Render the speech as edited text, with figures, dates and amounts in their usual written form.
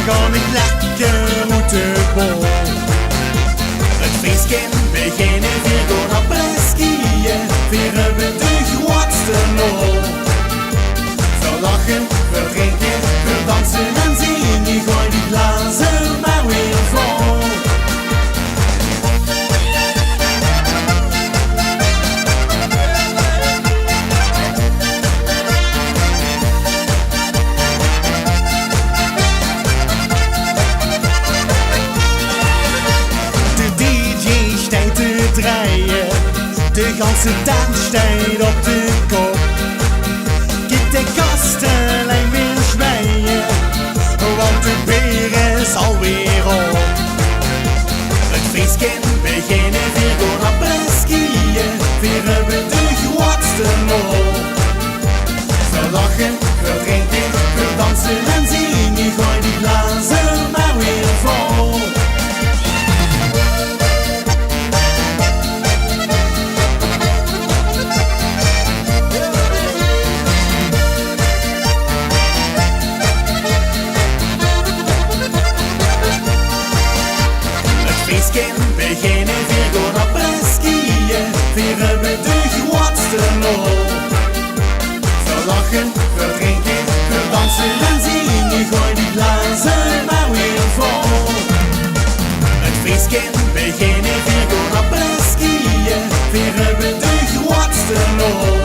kan ik lekker moeten bol. Het feestje beginnen, weer gaan apres-skiën. Weer hebben de grootste lol. We lachen, we drinken, we dansen en zingen. Gooi die glazen maar weer vol. De ganse tent staat op de kop. Kijk de kastelein weer zwijgen, want de beer is alweer op. Het feestje beginnen, weer gaan apres-skiën. Weer hebben de grootste lol. We lachen, we drinken, we dansen en zingen. Gooi die glazen maar weer vol. Beginnen, weer gaan apres-skiën. Weer hebben de grootste lol. We lachen, we drinken, we dansen en zingen. Gooi die glazen maar weer vol. Het feestje beginnen, weer gaan apres-skiën. Weer hebben de grootste lol.